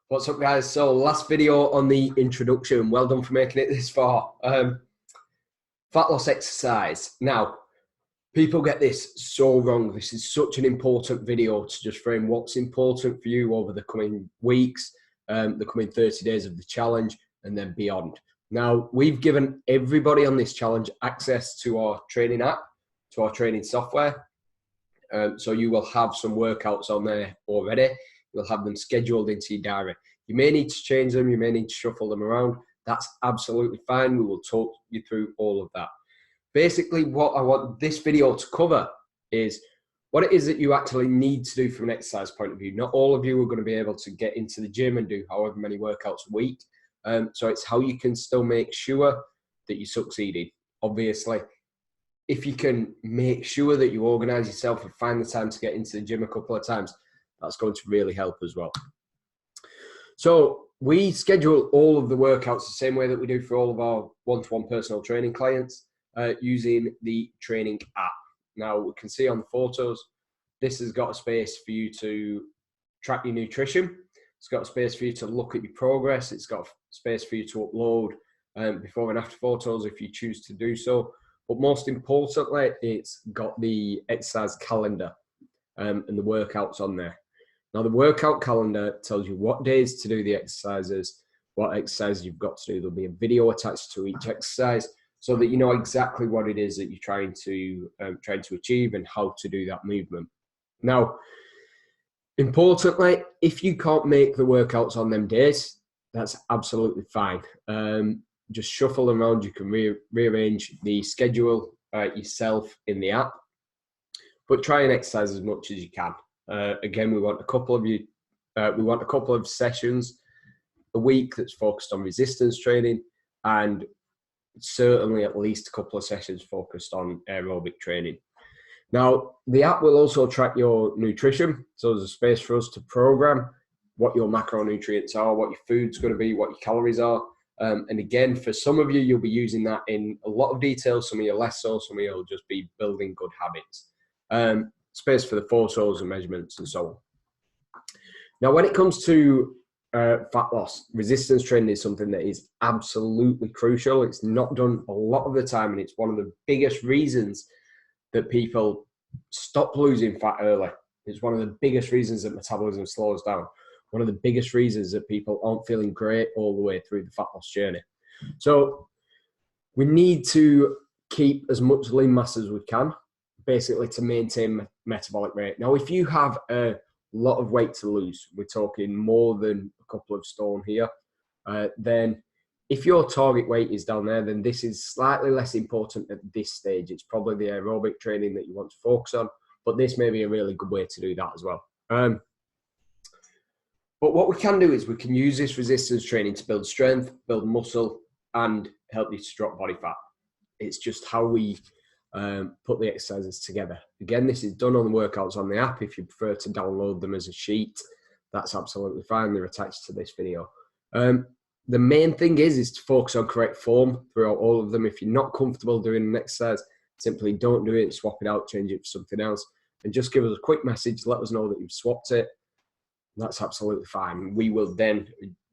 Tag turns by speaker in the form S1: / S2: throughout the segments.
S1: What's up, guys? So last video on the introduction. Well done for making it this far. Fat loss exercise. Now, people get this so wrong. This is such an important video to just frame what's important for you over the coming weeks, the coming 30 days of the challenge, and then beyond. Now, we've given everybody on this challenge access to our training app, to our training software. So you will have some workouts on there already. You'll have them scheduled into your diary. You may need to change them. You may need to shuffle them around. That's absolutely fine. We will talk you through all of that. Basically, what I want this video to cover is what it is that you actually need to do from an exercise point of view. Not all of you are going to be able to get into the gym and do however many workouts a week. So it's how you can still make sure that you're succeeding. Obviously, if you can make sure that you organize yourself and find the time to get into the gym a couple of times, that's going to really help as well. So we schedule all of the workouts the same way that we do for all of our one-to-one personal training clients using the training app. Now, we can see on the photos, this has got a space for you to track your nutrition. It's got a space for you to look at your progress. It's got a space for you to upload before and after photos if you choose to do so. But most importantly, it's got the exercise calendar and the workouts on there. Now, the workout calendar tells you what days to do the exercises, what exercises you've got to do. There'll be a video attached to each exercise so that you know exactly what it is that you're trying to achieve and how to do that movement. Now, importantly, if you can't make the workouts on them days, that's absolutely fine. Just shuffle them around. You can rearrange the schedule yourself in the app, but try and exercise as much as you can. Again, we want a couple of sessions a week that's focused on resistance training, and certainly at least a couple of sessions focused on aerobic training. Now, the app will also track your nutrition, so there's a space for us to program what your macronutrients are, what your food's going to be, what your calories are. And again, for some of you, you'll be using that in a lot of detail. Some of you less so. Some of you will just be building good habits. Space for the photos and measurements and so on. Now, when it comes to fat loss, resistance training is something that is absolutely crucial. It's not done a lot of the time, and it's one of the biggest reasons that people stop losing fat early. It's one of the biggest reasons that metabolism slows down. One of the biggest reasons that people aren't feeling great all the way through the fat loss journey. So we need to keep as much lean mass as we can, basically to maintain metabolic rate. Now, if you have a lot of weight to lose, we're talking more than a couple of stone here, then if your target weight is down there, then this is slightly less important at this stage. It's probably the aerobic training that you want to focus on, but this may be a really good way to do that as well. But what we can do is we can use this resistance training to build strength, build muscle, and help you to drop body fat. It's just how we put the exercises together. Again, this is done on the workouts on the app. If you prefer to download them as a sheet, that's absolutely fine. They're attached to this video. The main thing is to focus on correct form throughout all of them. If you're not comfortable doing an exercise, simply don't do it, swap it out, change it for something else, and just give us a quick message. Let us know that you've swapped it. That's absolutely fine. We will then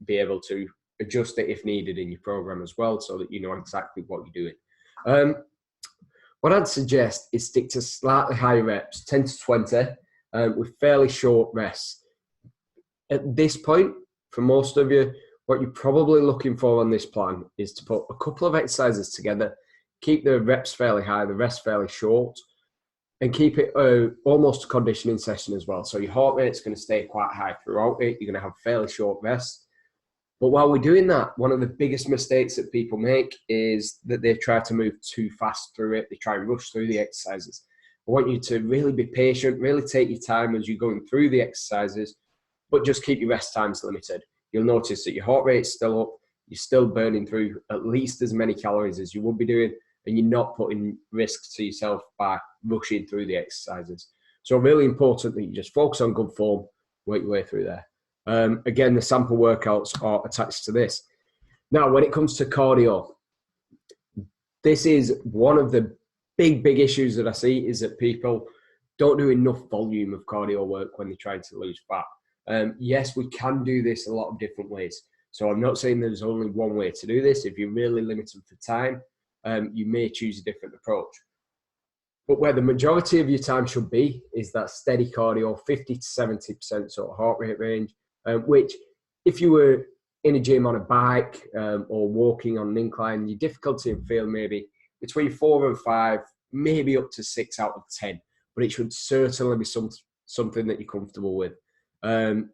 S1: be able to adjust it if needed in your program as well, so that you know exactly what you're doing. What I'd suggest is stick to slightly higher reps, 10 to 20, with fairly short rests. At this point, for most of you, what you're probably looking for on this plan is to put a couple of exercises together, keep the reps fairly high, the rest fairly short, and keep it almost a conditioning session as well. So your heart rate's going to stay quite high throughout it. You're going to have fairly short rests. But while we're doing that, one of the biggest mistakes that people make is that they try to move too fast through it. They try and rush through the exercises. I want you to really be patient, really take your time as you're going through the exercises, but just keep your rest times limited. You'll notice that your heart rate's still up. You're still burning through at least as many calories as you would be doing, and you're not putting risks to yourself by rushing through the exercises. So really important that you just focus on good form, work your way through there. Again, the sample workouts are attached to this. Now, when it comes to cardio, this is one of the big issues that I see, is that people don't do enough volume of cardio work when they're trying to lose fat. Yes, we can do this a lot of different ways. So I'm not saying there's only one way to do this. If you're really limited for time, you may choose a different approach. But where the majority of your time should be is that steady cardio, 50 to 70% sort of heart rate range, which if you were in a gym on a bike or walking on an incline, your difficulty in field maybe between 4 and 5, maybe up to 6 out of 10. But it should certainly be something that you're comfortable with. Not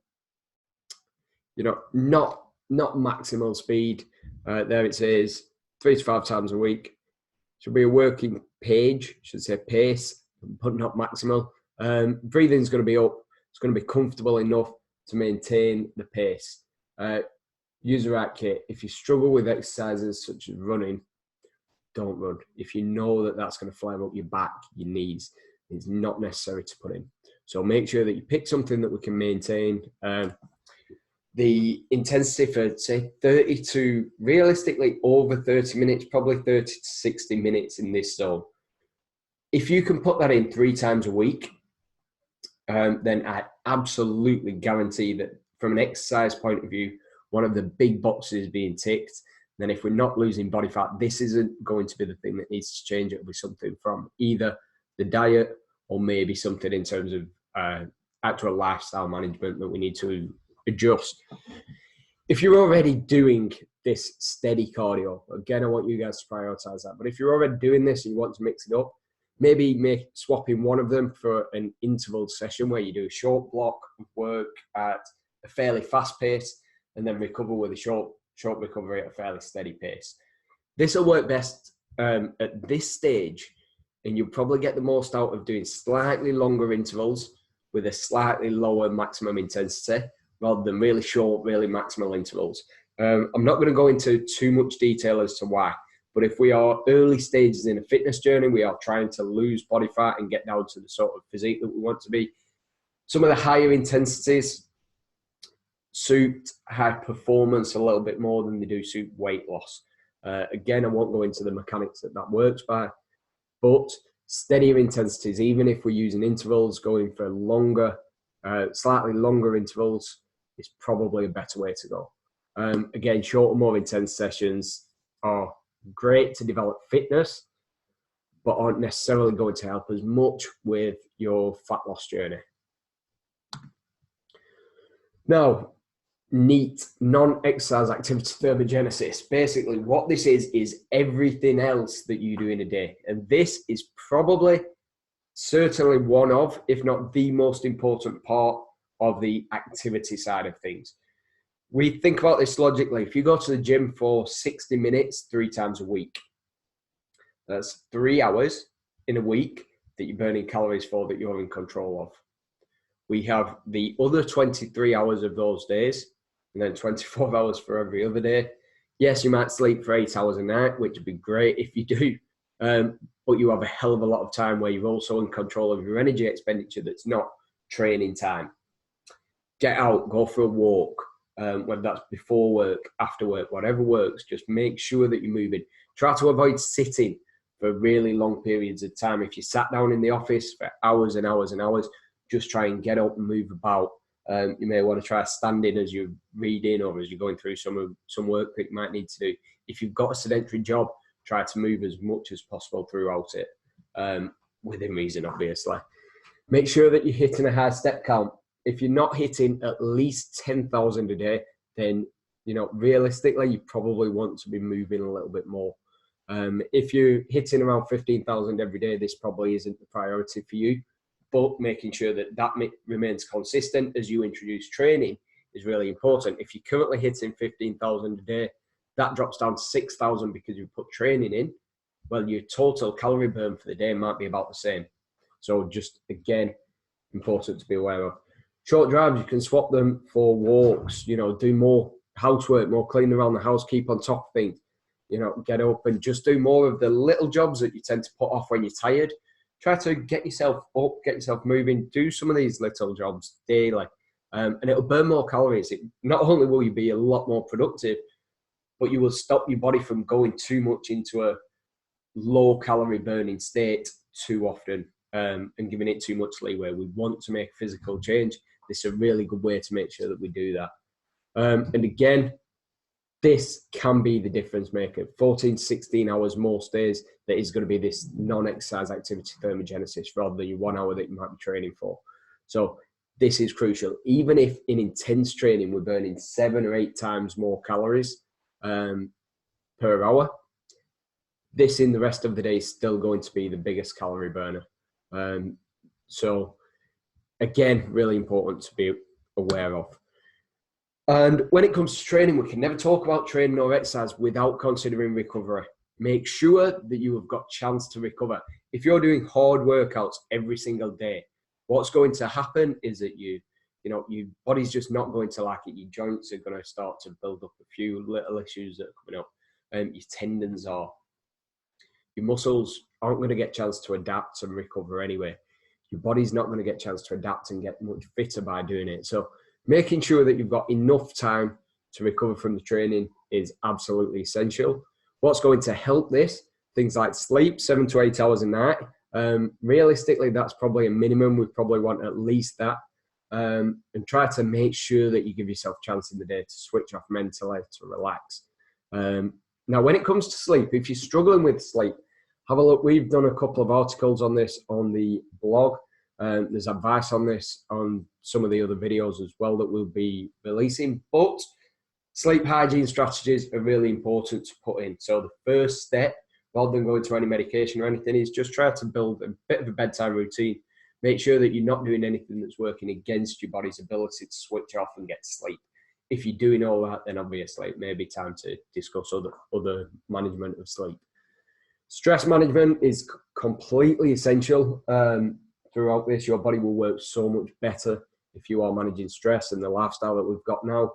S1: maximal speed. There it says 3 to 5 times a week. Should be a working page, should say pace, but not maximal. Breathing's going to be up. It's going to be comfortable enough to maintain the pace. Use the right kit. If you struggle with exercises such as running, don't run. If you know that that's going to flare up your back, your knees, it's not necessary to put in. So make sure that you pick something that we can maintain. The intensity for, say, 30 to realistically over 30 minutes, probably 30 to 60 minutes in this zone. If you can put that in 3 times a week, then I absolutely guarantee that from an exercise point of view, one of the big boxes being ticked. Then if we're not losing body fat, this isn't going to be the thing that needs to change. It'll be something from either the diet or maybe something in terms of actual lifestyle management that we need to adjust. If you're already doing this steady cardio, again, I want you guys to prioritize that. But if you're already doing this and you want to mix it up, maybe swapping one of them for an interval session where you do a short block of work at a fairly fast pace and then recover with a short recovery at a fairly steady pace. This will work best at this stage, and you'll probably get the most out of doing slightly longer intervals with a slightly lower maximum intensity rather than really short, really maximal intervals. I'm not going to go into too much detail as to why, but if we are early stages in a fitness journey, we are trying to lose body fat and get down to the sort of physique that we want to be. Some of the higher intensities suit high performance a little bit more than they do suit weight loss. Again, I won't go into the mechanics that works by, but steadier intensities, even if we're using intervals, going for longer, slightly longer intervals is probably a better way to go. Again, shorter, more intense sessions are great to develop fitness, but aren't necessarily going to help as much with your fat loss journey. Now, NEAT, non-exercise activity thermogenesis. Basically, what this is everything else that you do in a day. And this is probably, certainly one of, if not the most important part of the activity side of things. We think about this logically. If you go to the gym for 60 minutes, 3 times a week, that's 3 hours in a week that you're burning calories for that you're in control of. We have the other 23 hours of those days, and then 24 hours for every other day. Yes, you might sleep for 8 hours a night, which would be great if you do, but you have a hell of a lot of time where you're also in control of your energy expenditure that's not training time. Get out, go for a walk, whether that's before work, after work, whatever works. Just make sure that you're moving. Try to avoid sitting for really long periods of time. If you sat down in the office for hours and hours and hours, just try and get up and move about. You may want to try standing as you're reading or as you're going through some work that you might need to do. If you've got a sedentary job, try to move as much as possible throughout it, within reason, obviously. Make sure that you're hitting a high step count. If you're not hitting at least 10,000 a day, then, realistically, you probably want to be moving a little bit more. If you're hitting around 15,000 every day, this probably isn't the priority for you. But making sure that remains consistent as you introduce training is really important. If you're currently hitting 15,000 a day, that drops down to 6,000 because you put training in. Well, your total calorie burn for the day might be about the same. So just, again, important to be aware of. Short drives, you can swap them for walks, do more housework, more cleaning around the house, keep on top of things, get up and just do more of the little jobs that you tend to put off when you're tired. Try to get yourself up, get yourself moving, do some of these little jobs daily, and it'll burn more calories. Not only will you be a lot more productive, but you will stop your body from going too much into a low calorie burning state too often and giving it too much leeway. We want to make physical change. This is a really good way to make sure that we do that. And again, this can be the difference maker. 14, 16 hours most days, that is going to be this non-exercise activity thermogenesis rather than your 1 hour that you might be training for. So this is crucial. Even if in intense training, we're burning 7 or 8 times more calories per hour, this in the rest of the day is still going to be the biggest calorie burner. So again, really important to be aware of. And when it comes to training, we can never talk about training or exercise without considering recovery. Make sure that you have got chance to recover. If you're doing hard workouts every single day, what's going to happen is that your body's just not going to like it. Your joints are going to start to build up a few little issues that are coming up. Your tendons are. Your muscles aren't going to get a chance to adapt and recover anyway. Your body's not going to get a chance to adapt and get much fitter by doing it. So making sure that you've got enough time to recover from the training is absolutely essential. What's going to help this? Things like sleep, 7 to 8 hours a night. Realistically, that's probably a minimum. We probably want at least that. And try to make sure that you give yourself a chance in the day to switch off mentally, to relax. Now, when it comes to sleep, if you're struggling with sleep, have a look. We've done a couple of articles on this on the blog. There's advice on this on some of the other videos as well that we'll be releasing. But sleep hygiene strategies are really important to put in. So the first step, rather than going to any medication or anything, is just try to build a bit of a bedtime routine. Make sure that you're not doing anything that's working against your body's ability to switch off and get sleep. If you're doing all that, then obviously it may be time to discuss other management of sleep. Stress management is completely essential throughout this. Your body will work so much better if you are managing stress, and the lifestyle that we've got now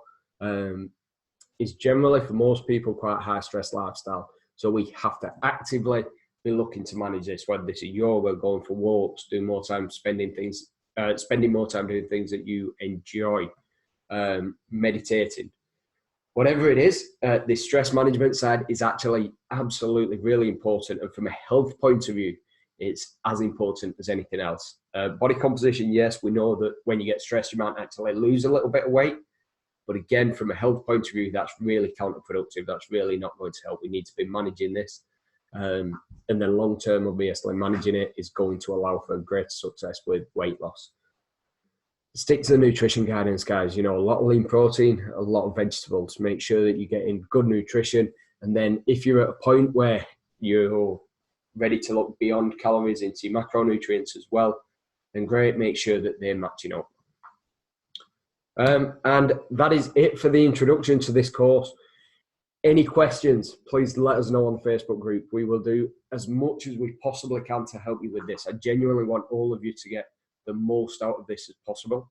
S1: is generally, for most people, quite a high stress lifestyle. So we have to actively be looking to manage this, whether this is yoga, going for walks, doing more time spending more time doing things that you enjoy, meditating. Whatever it is, the stress management side is actually absolutely really important. And from a health point of view, it's as important as anything else. Body composition, yes, we know that when you get stressed, you might actually lose a little bit of weight. But again, from a health point of view, that's really counterproductive. That's really not going to help. We need to be managing this. And then long term, obviously, managing it is going to allow for greater success with weight loss. Stick to the nutrition guidance, guys. A lot of lean protein, a lot of vegetables. Make sure that you're getting good nutrition. And then if you're at a point where you're ready to look beyond calories into your macronutrients as well, then great, make sure that they're matching up. And that is it for the introduction to this course. Any questions, please let us know on the Facebook group. We will do as much as we possibly can to help you with this. I genuinely want all of you to get the most out of this as possible.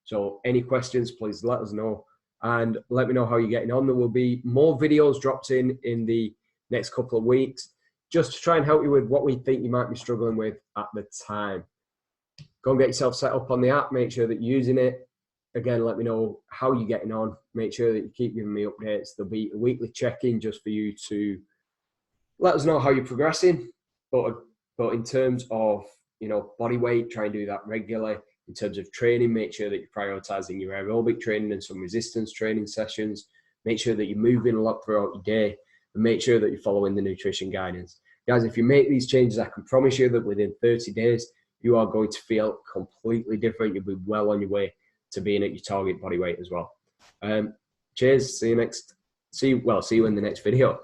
S1: So any questions, please let us know and let me know how you're getting on. There will be more videos dropped in the next couple of weeks, just to try and help you with what we think you might be struggling with at the time. Go and get yourself set up on the app. Make sure that you're using it. Again, let me know how you're getting on. Make sure that you keep giving me updates. There'll be a weekly check-in just for you to let us know how you're progressing. But in terms of body weight, try and do that regularly. In terms of training, make sure that you're prioritizing your aerobic training and some resistance training sessions. Make sure that you're moving a lot throughout your day, and make sure that you're following the nutrition guidance. Guys, if you make these changes, I can promise you that within 30 days, you are going to feel completely different. You'll be well on your way to being at your target body weight as well. Cheers. See you in the next video.